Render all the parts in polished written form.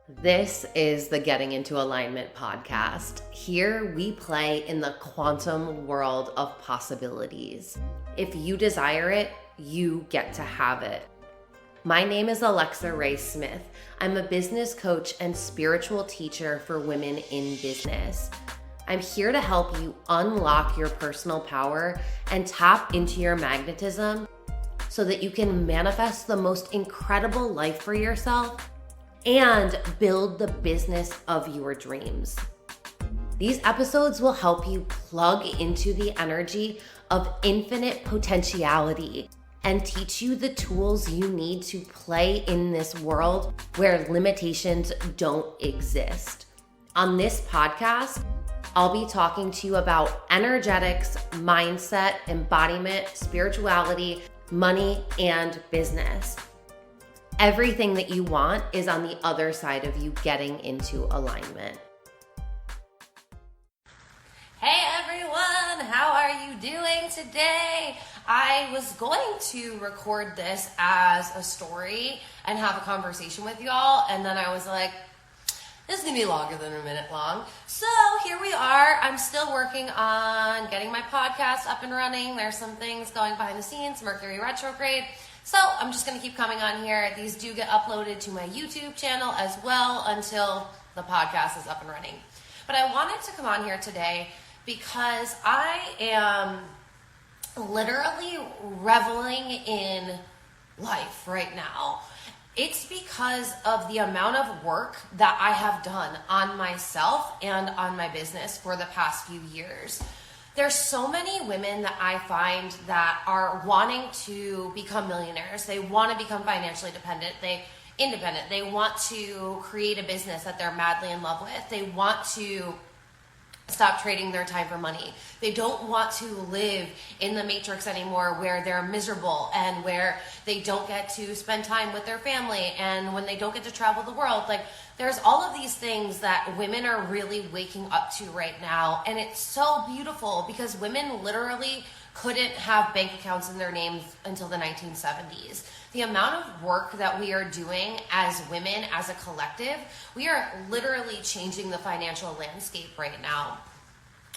This is the Getting Into Alignment podcast. Here we play in the quantum world of possibilities. If you desire it, you get to have it. My name is Alexa Ray Smith. I'm a business coach and spiritual teacher for women in business. I'm here to help you unlock your personal power and tap into your magnetism so that you can manifest the most incredible life for yourself and build the business of your dreams. These episodes will help you plug into the energy of infinite potentiality and teach you the tools you need to play in this world where limitations don't exist. On this podcast, I'll be talking to you about energetics, mindset, embodiment, spirituality, money, and business. Everything that you want is on the other side of you getting into alignment. Hey everyone, how are you doing today? I was going to record this as a story and have a conversation with y'all, and then I was like, this is gonna be longer than a minute long. So here we are. I'm still working on getting my podcast up and running. There's some things going behind the scenes, Mercury retrograde. So I'm just going to keep coming on here. These do get uploaded to my YouTube channel as well until the podcast is up and running. But I wanted to come on here today because I am literally reveling in life right now. It's because of the amount of work that I have done on myself and on my business for the past few years. There's so many women that I find that are wanting to become millionaires. They want to become financially independent. They want to create a business that they're madly in love with. They want to stop trading their time for money. They don't want to live in the matrix anymore where they're miserable and where they don't get to spend time with their family and when they don't get to travel the world. Like, there's all of these things that women are really waking up to right now. And it's so beautiful because women literally couldn't have bank accounts in their names until the 1970s. The amount of work that we are doing as women, as a collective, we are literally changing the financial landscape right now.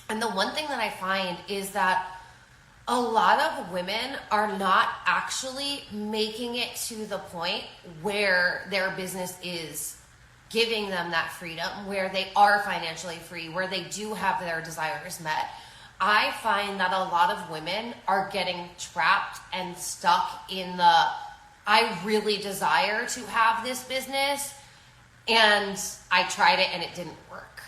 And the one thing that I find is that a lot of women are not actually making it to the point where their business is giving them that freedom, where they are financially free, where they do have their desires met. I find that a lot of women are getting trapped and stuck in the, I really desire to have this business and I tried it and it didn't work.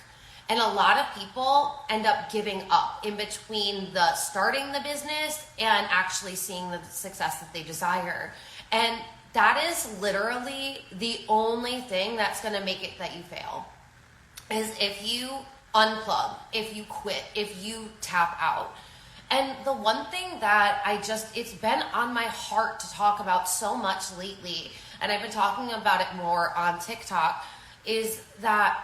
And a lot of people end up giving up in between the starting the business and actually seeing the success that they desire. And that is literally the only thing that's going to make it that you fail, is if you unplug, if you quit, if you tap out. And the one thing that it's been on my heart to talk about so much lately, and I've been talking about it more on TikTok, is that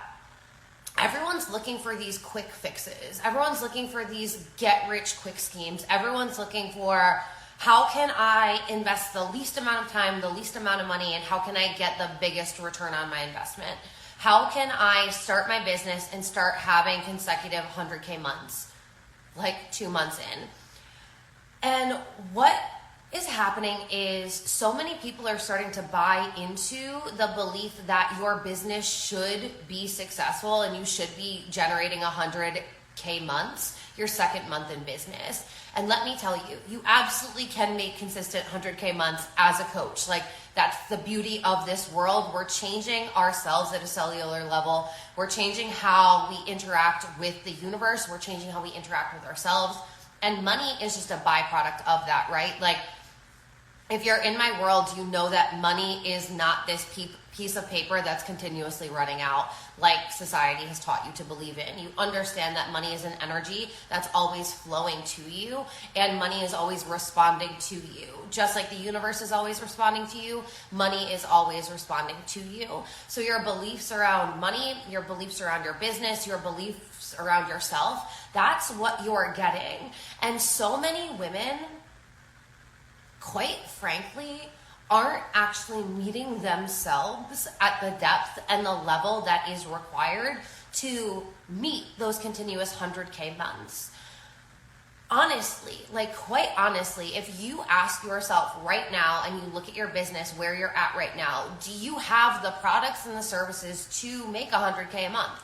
everyone's looking for these quick fixes. Everyone's looking for these get-rich-quick schemes. Everyone's looking for, how can I invest the least amount of time, the least amount of money, and how can I get the biggest return on my investment? How can I start my business and start having consecutive 100K months, like 2 months in? And what is happening is so many people are starting to buy into the belief that your business should be successful and you should be generating 100K months your second month in business. And let me tell you, you absolutely can make consistent 100K months as a coach. Like, that's the beauty of this world. We're changing ourselves at a cellular level. We're changing how we interact with the universe. We're changing how we interact with ourselves. And money is just a byproduct of that, right? Like, if you're in my world, you know that money is not this piece of paper that's continuously running out like society has taught you to believe in. You understand that money is an energy that's always flowing to you, and money is always responding to you. Just like the universe is always responding to you, money is always responding to you. So your beliefs around money, your beliefs around your business, your beliefs around yourself, that's what you're getting. And so many women, quite frankly, aren't actually meeting themselves at the depth and the level that is required to meet those continuous 100K months. Honestly, like quite honestly, if you ask yourself right now and you look at your business where you're at right now, do you have the products and the services to make 100K a month?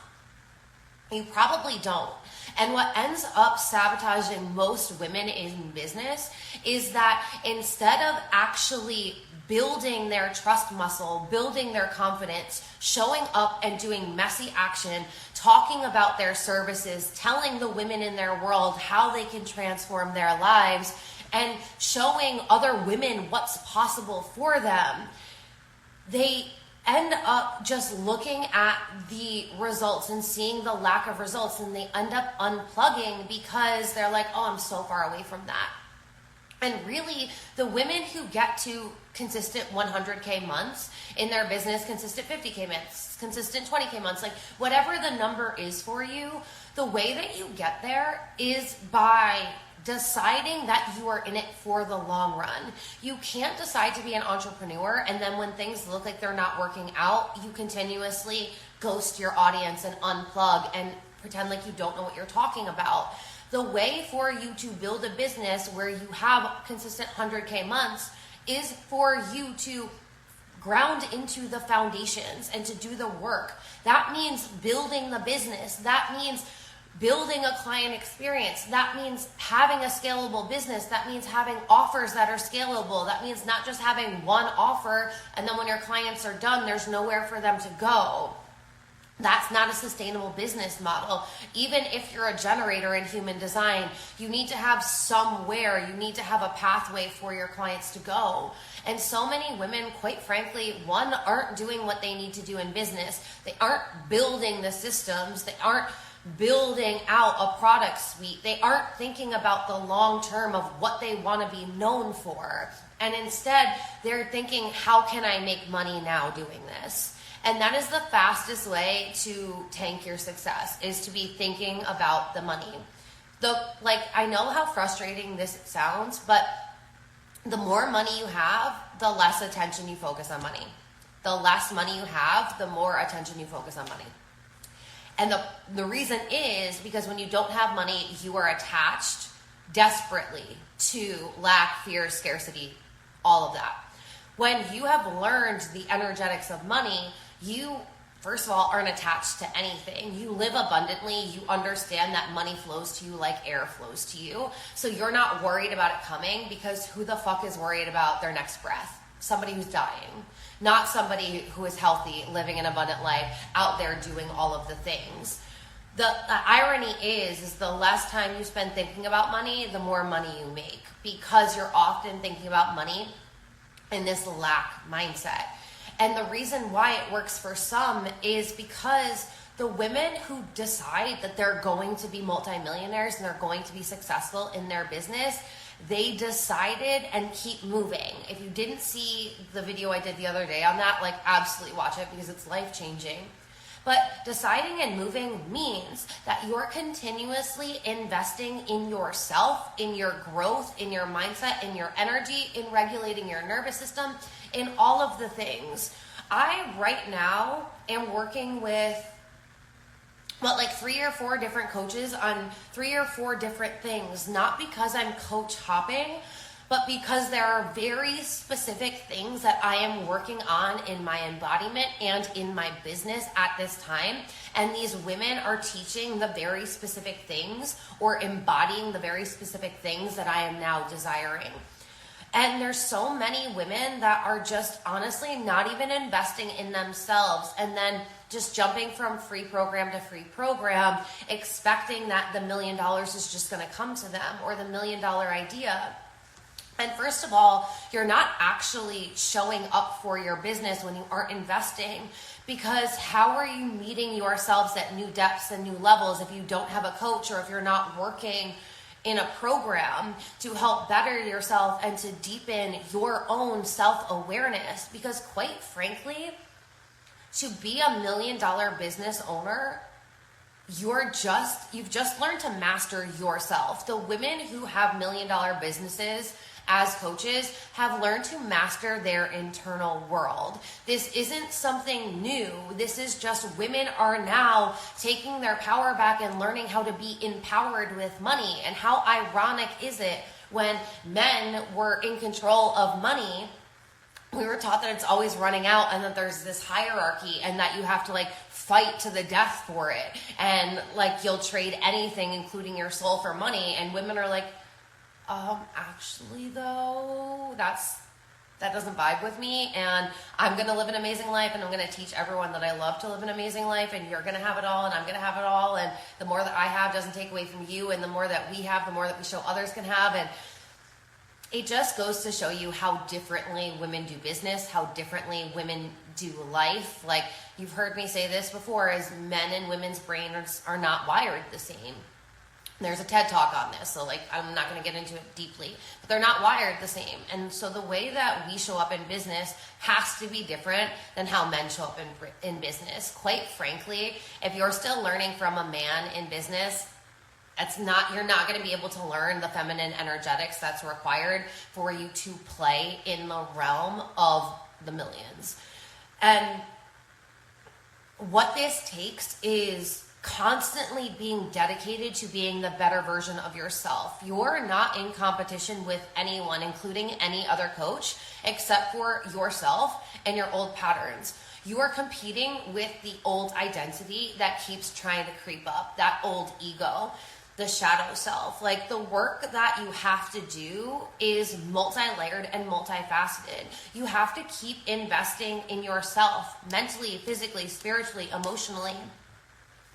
You probably don't. And what ends up sabotaging most women in business is that instead of actually building their trust muscle, building their confidence, showing up and doing messy action, talking about their services, telling the women in their world how they can transform their lives, and showing other women what's possible for them, they end up just looking at the results and seeing the lack of results, and they end up unplugging because they're like, oh, I'm so far away from that. And really, the women who get to consistent 100K months in their business, consistent 50K months, consistent 20K months, like whatever the number is for you, the way that you get there is by deciding that you are in it for the long run. You can't decide to be an entrepreneur and then when things look like they're not working out, you continuously ghost your audience and unplug and pretend like you don't know what you're talking about. The way for you to build a business where you have consistent 100K months is for you to ground into the foundations and to do the work. That means building the business. That means building a client experience. That means having a scalable business. That means having offers that are scalable. That means not just having one offer and then when your clients are done, there's nowhere for them to go. That's not a sustainable business model. Even if you're a generator in human design, you need to have somewhere, you need to have a pathway for your clients to go. And so many women, quite frankly, one, aren't doing what they need to do in business. They aren't building the systems. They aren't building out a product suite. They aren't thinking about the long term of what they want to be known for. And instead, they're thinking, how can I make money now doing this? And that is the fastest way to tank your success, is to be thinking about the money. I know how frustrating this sounds, but the more money you have, the less attention you focus on money. The less money you have, the more attention you focus on money. And the reason is because when you don't have money, you are attached desperately to lack, fear, scarcity, all of that. When you have learned the energetics of money, you, first of all, aren't attached to anything. You live abundantly. You understand that money flows to you like air flows to you. So you're not worried about it coming, because who the fuck is worried about their next breath? Somebody who's dying. Not somebody who is healthy, living an abundant life, out there doing all of the things. The irony is the less time you spend thinking about money, the more money you make, because you're often thinking about money in this lack mindset. And the reason why it works for some is because the women who decide that they're going to be multimillionaires and they're going to be successful in their business, they decided and keep moving. If you didn't see the video I did the other day on that, absolutely watch it because it's life-changing. But deciding and moving means that you're continuously investing in yourself, in your growth, in your mindset, in your energy, in regulating your nervous system, in all of the things. I, right now, am working with 3 or 4 different coaches on 3 or 4 different things, not because I'm coach hopping, but because there are very specific things that I am working on in my embodiment and in my business at this time. And these women are teaching the very specific things or embodying the very specific things that I am now desiring. And there's so many women that are just honestly not even investing in themselves and then just jumping from free program to free program, expecting that the $1 million is just going to come to them, or the $1 million idea. And first of all, you're not actually showing up for your business when you aren't investing, because how are you meeting yourselves at new depths and new levels if you don't have a coach, or if you're not working in a program to help better yourself and to deepen your own self-awareness? Because quite frankly, to be a $1 million business owner, you've just learned to master yourself. The women who have $1 million businesses as coaches have learned to master their internal world. This isn't something new. This is just women are now taking their power back and learning how to be empowered with money. And how ironic is it when men were in control of money? We were taught that it's always running out and that there's this hierarchy and that you have to like fight to the death for it. And like you'll trade anything, including your soul, for money. And women are like, actually though, that doesn't vibe with me, and I'm going to live an amazing life, and I'm going to teach everyone that I love to live an amazing life, and you're going to have it all, and I'm going to have it all, and the more that I have doesn't take away from you, and the more that we have, the more that we show others can have. And it just goes to show you how differently women do business, how differently women do life. Like, you've heard me say this before, is men and women's brains are not wired the same. There's a TED Talk on this, so like I'm not going to get into it deeply, but they're not wired the same. And so the way that we show up in business has to be different than how men show up in business. Quite frankly, if you're still learning from a man in business, you're not going to be able to learn the feminine energetics that's required for you to play in the realm of the millions. And what this takes is constantly being dedicated to being the better version of yourself. You're not in competition with anyone, including any other coach, except for yourself and your old patterns. You are competing with the old identity that keeps trying to creep up, that old ego, the shadow self. Like, the work that you have to do is multi-layered and multifaceted. You have to keep investing in yourself mentally, physically, spiritually, emotionally,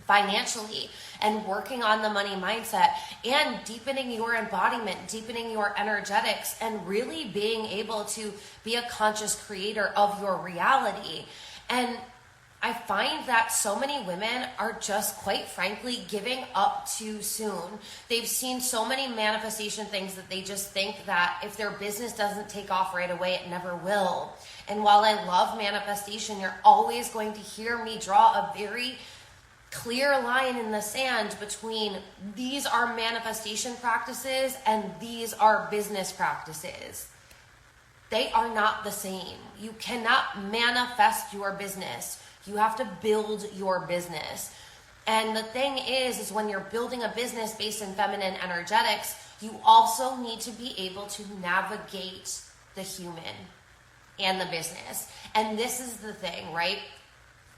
financially, and working on the money mindset and deepening your embodiment, deepening your energetics, and really being able to be a conscious creator of your reality. And I find that so many women are just, quite frankly, giving up too soon. They've seen so many manifestation things that they just think that if their business doesn't take off right away, it never will. And while I love manifestation, you're always going to hear me draw a very clear line in the sand between these are manifestation practices and these are business practices. They are not the same. You cannot manifest your business. You have to build your business. And the thing is when you're building a business based in feminine energetics, you also need to be able to navigate the human and the business. And this is the thing, right?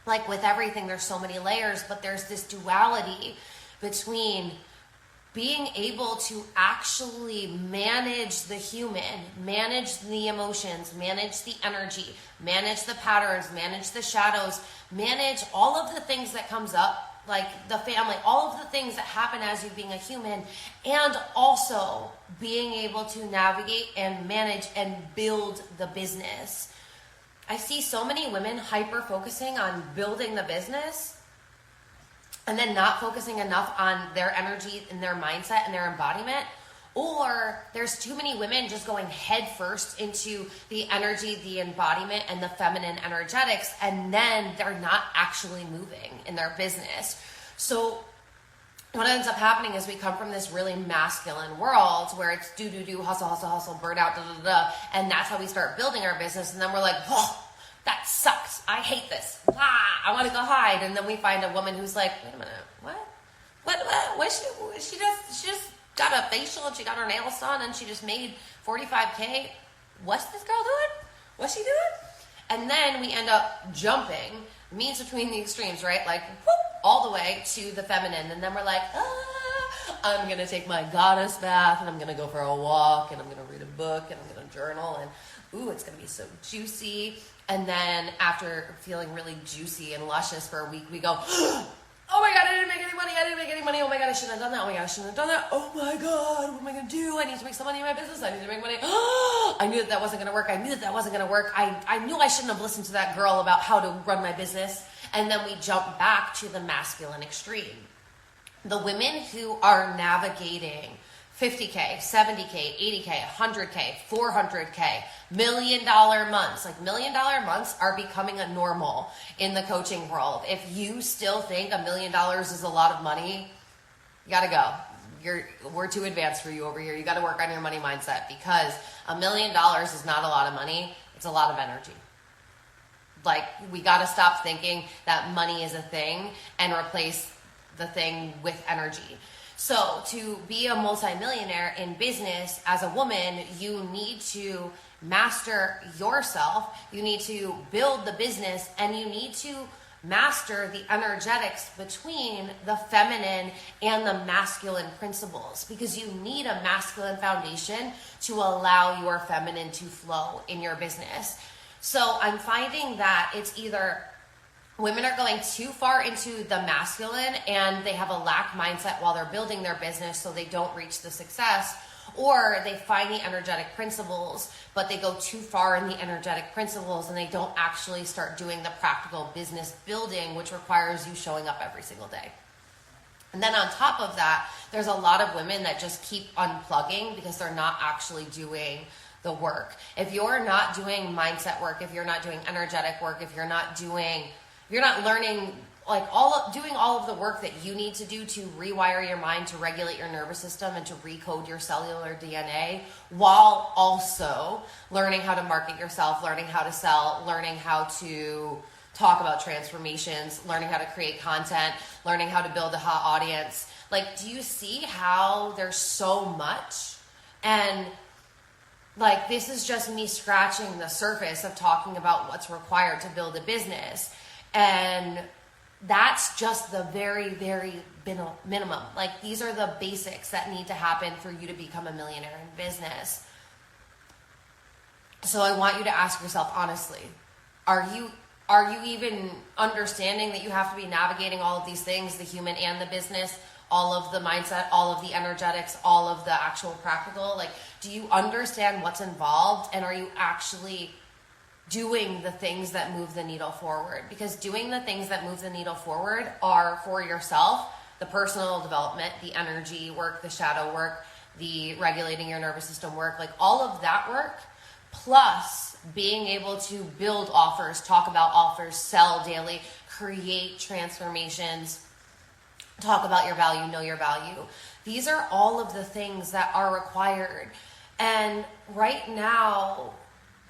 Like with everything, there's so many layers, but there's this duality between being able to actually manage the human, manage the emotions, manage the energy, manage the patterns, manage the shadows, manage all of the things that comes up, like the family, all of the things that happen as you being a human, and also being able to navigate and manage and build the business. I see so many women hyper focusing on building the business and then not focusing enough on their energy and their mindset and their embodiment. Or there's too many women just going head first into the energy, the embodiment, and the feminine energetics, and then they're not actually moving in their business. So what ends up happening is we come from this really masculine world where it's do, hustle, hustle, hustle, burn out, and that's how we start building our business. And then we're like, oh, that sucks. I hate this. I want to go hide. And then we find a woman who's like, wait a minute, what? She just got a facial and she got her nails done and she just made $45K. What's this girl doing? What's she doing? And then we end up jumping, means between the extremes, right? Like, whoop, all the way to the feminine. And then we're like, I'm going to take my goddess bath and I'm going to go for a walk and I'm going to read a book and I'm going to journal and ooh, it's going to be so juicy. And then after feeling really juicy and luscious for a week, we go, oh my God, I didn't make any money. Oh my God, I shouldn't have done that. Oh my God, I shouldn't have done that. Oh my God, what am I going to do? I need to make some money in my business. I need to make money. I knew that wasn't going to work. I knew I shouldn't have listened to that girl about how to run my business. And then we jump back to the masculine extreme. The women who are navigating 50K, 70K, 80K, 100K, 400K, $1 million months. Like $1 million months are becoming a normal in the coaching world. If you still think $1 million is a lot of money, you gotta go. we're too advanced for you over here. You got to work on your money mindset, because $1 million is not a lot of money. It's a lot of energy. Like, we got to stop thinking that money is a thing and replace the thing with energy. So to be a multimillionaire in business as a woman, you need to master yourself. You need to build the business, and you need to master the energetics between the feminine and the masculine principles, because you need a masculine foundation to allow your feminine to flow in your business. So I'm finding that it's either women are going too far into the masculine and they have a lack mindset while they're building their business, so they don't reach the success, or they find the energetic principles, but they go too far in the energetic principles and they don't actually start doing the practical business building, which requires you showing up every single day. And then on top of that, there's a lot of women that just keep unplugging because they're not actually doing the work. If you're not doing mindset work, if you're not doing energetic work, if you're not learning, doing all of the work that you need to do to rewire your mind, to regulate your nervous system, and to recode your cellular DNA, while also learning how to market yourself, learning how to sell, learning how to talk about transformations, learning how to create content, learning how to build a hot audience. Like, do you see how there's so much? And like, this is just me scratching the surface of talking about what's required to build a business. And that's just the very, very minimum. Like, these are the basics that need to happen for you to become a millionaire in business. So I want you to ask yourself honestly, are you even understanding that you have to be navigating all of these things, the human and the business, all of the mindset, all of the energetics, all of the actual practical? Like, do you understand what's involved, and are you actually doing the things that move the needle forward? Because doing the things that move the needle forward are for yourself, the personal development, the energy work, the shadow work, the regulating your nervous system work, like all of that work, plus being able to build offers, talk about offers, sell daily, create transformations, talk about your value, know your value. These are all of the things that are required. And right now,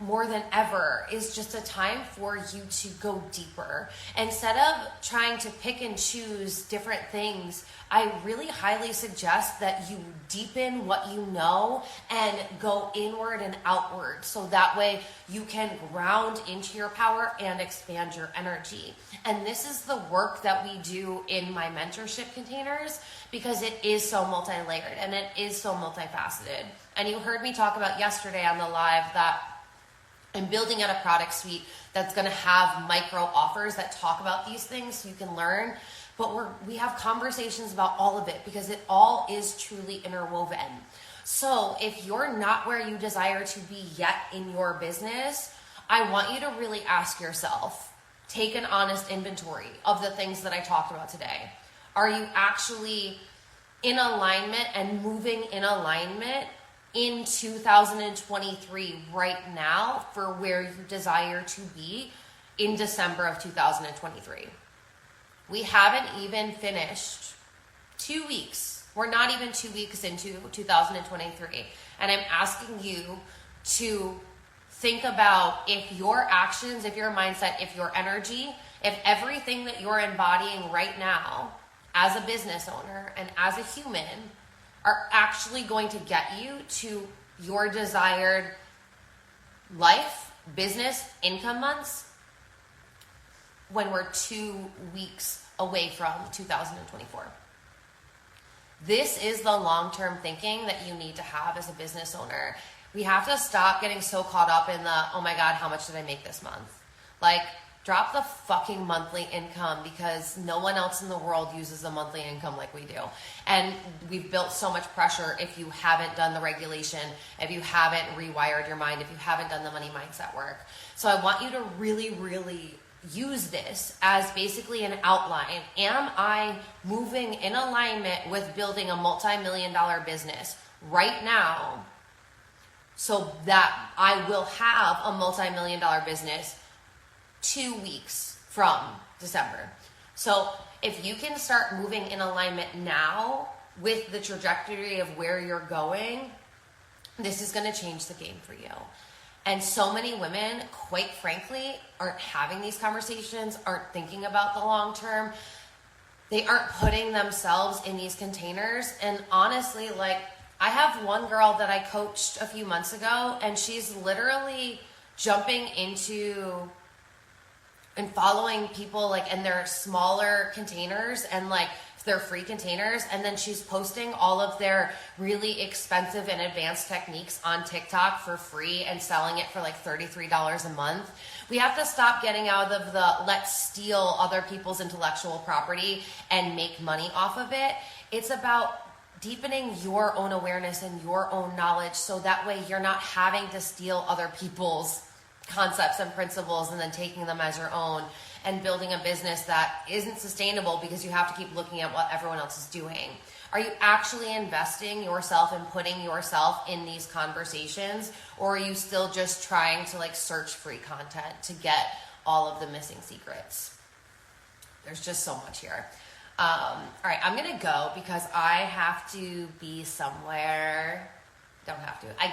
more than ever, is just a time for you to go deeper. Instead of trying to pick and choose different things, I really highly suggest that you deepen what you know and go inward and outward, so that way you can ground into your power and expand your energy. And this is the work that we do in my mentorship containers, because it is so multi-layered and it is so multifaceted. And you heard me talk about yesterday on the live that I'm building out a product suite that's going to have micro offers that talk about these things so you can learn. But we have conversations about all of it, because it all is truly interwoven. So if you're not where you desire to be yet in your business, I want you to really ask yourself, take an honest inventory of the things that I talked about today. Are you actually in alignment and moving in alignment in 2023 right now for where you desire to be in December of 2023? We haven't even finished 2 weeks. We're not even 2 weeks into 2023. And I'm asking you to think about if your actions, if your mindset, if your energy, if everything that you're embodying right now as a business owner and as a human are actually going to get you to your desired life, business, income months when we're 2 weeks away from 2024. This is the long-term thinking that you need to have as a business owner. We have to stop getting so caught up in the, oh my God, how much did I make this month? Like, drop the fucking monthly income, because no one else in the world uses a monthly income like we do. And we've built so much pressure if you haven't done the regulation, if you haven't rewired your mind, if you haven't done the money mindset work. So I want you to really, really use this as basically an outline. Am I moving in alignment with building a multi-million-dollar business right now, so that I will have a multi-million-dollar business 2 weeks from December? So if you can start moving in alignment now, with the trajectory of where you're going, this is going to change the game for you. And so many women, quite frankly, aren't having these conversations, aren't thinking about the long term. They aren't putting themselves in these containers. And honestly, like, I have one girl that I coached a few months ago, and she's literally jumping into and following people like in their smaller containers and like their free containers, and then she's posting all of their really expensive and advanced techniques on TikTok for free and selling it for like $33 a month. We have to stop getting out of the let's steal other people's intellectual property and make money off of it. It's about deepening your own awareness and your own knowledge, so that way you're not having to steal other people's concepts and principles and then taking them as your own and building a business that isn't sustainable because you have to keep looking at what everyone else is doing. Are you actually investing yourself and putting yourself in these conversations, or are you still just trying to like search free content to get all of the missing secrets? There's just so much here. All right, I'm gonna go because I have to be somewhere. Don't have to. I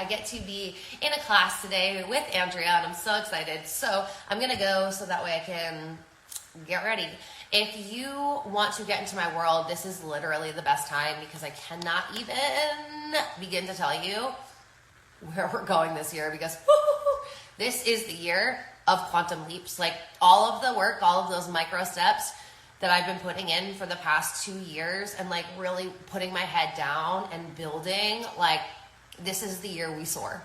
get to be in a class today with Andrea, and I'm so excited. So I'm going to go so that way I can get ready. If you want to get into my world, this is literally the best time because I cannot even begin to tell you where we're going this year because this is the year of quantum leaps. Like all of the work, all of those micro steps that I've been putting in for the past 2 years and like really putting my head down and building, like this is the year we soar.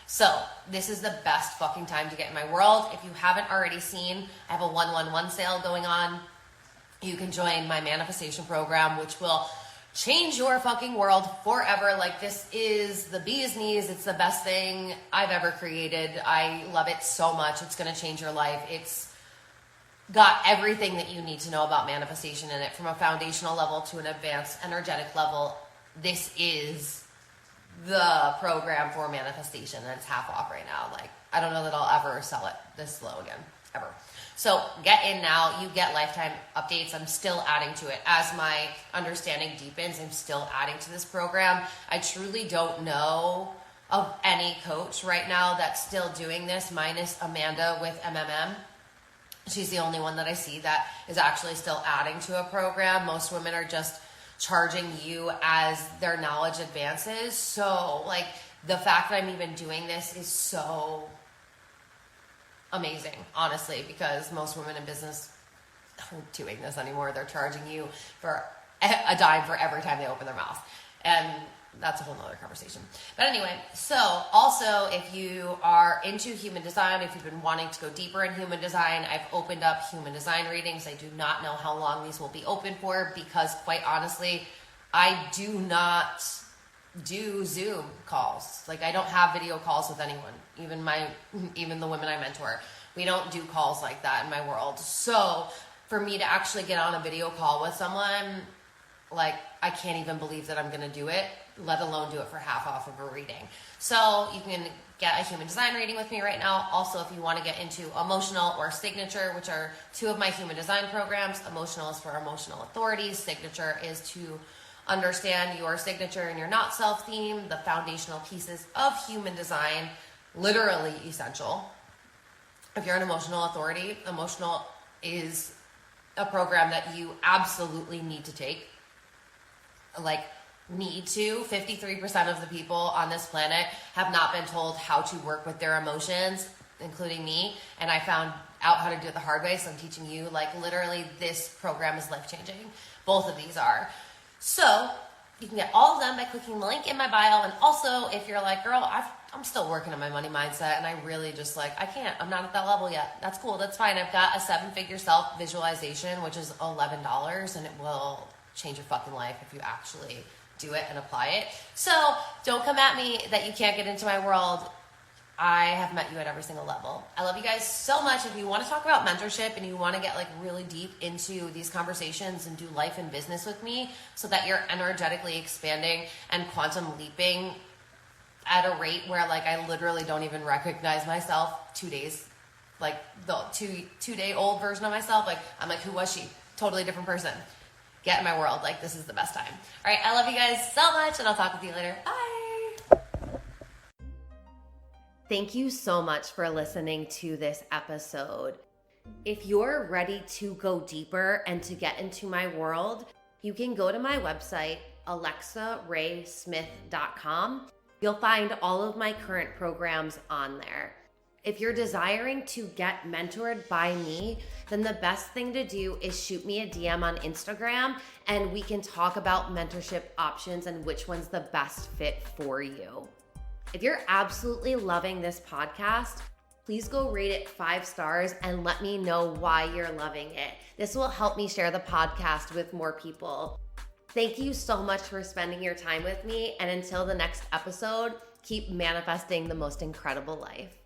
So this is the best fucking time to get in my world. If you haven't already seen, I have a 111 sale going on. You can join my manifestation program, which will change your fucking world forever. Like this is the bee's knees. It's the best thing I've ever created. I love it so much. It's going to change your life. It's got everything that you need to know about manifestation in it, from a foundational level to an advanced energetic level. This is the program for manifestation, and it's half off right now. Like, I don't know that I'll ever sell it this low again, ever. So get in now. You get lifetime updates. I'm still adding to it. As my understanding deepens, I'm still adding to this program. I truly don't know of any coach right now that's still doing this, minus Amanda with MMM. She's the only one that I see that is actually still adding to a program. Most women are just charging you as their knowledge advances. So like the fact that I'm even doing this is so amazing, honestly, because most women in business aren't doing this anymore. They're charging you for a dime for every time they open their mouth. And that's a whole nother conversation. But anyway, so also if you are into human design, if you've been wanting to go deeper in human design, I've opened up human design readings. I do not know how long these will be open for because quite honestly, I do not do Zoom calls. Like I don't have video calls with anyone, even the women I mentor. We don't do calls like that in my world. So for me to actually get on a video call with someone, like I can't even believe that I'm going to do it, let alone do it for half off of a reading. So you can get a human design reading with me right now. Also, if you want to get into emotional or signature, which are two of my human design programs, emotional is for emotional authorities. Signature is to understand your signature and your not self theme, the foundational pieces of human design, literally essential. If you're an emotional authority, emotional is a program that you absolutely need to take. Like, need to. 53% of the people on this planet have not been told how to work with their emotions, including me. And I found out how to do it the hard way. So I'm teaching you, like, literally this program is life-changing. Both of these are. So you can get all of them by clicking the link in my bio. And also, if you're like, girl, I'm still working on my money mindset and I really just like, I'm not at that level yet. That's cool. That's fine. I've got a 7-figure self visualization, which is $11, and it will change your fucking life if you actually do it and apply it. So don't come at me that you can't get into my world. I have met you at every single level. I love you guys so much. If you want to talk about mentorship and you want to get like really deep into these conversations and do life and business with me so that you're energetically expanding and quantum leaping at a rate where like I literally don't even recognize myself 2 days, like the two day old version of myself. Like I'm like, who was she? Totally different person. get in my world. Like, this is the best time. All right, I love you guys so much, and I'll talk with you later. Bye. Thank you so much for listening to this episode. If you're ready to go deeper and to get into my world, you can go to my website, alexaraysmith.com. You'll find all of my current programs on there. If you're desiring to get mentored by me, then the best thing to do is shoot me a DM on Instagram and we can talk about mentorship options and which one's the best fit for you. If you're absolutely loving this podcast, please go rate it 5 stars and let me know why you're loving it. This will help me share the podcast with more people. Thank you so much for spending your time with me, and until the next episode, keep manifesting the most incredible life.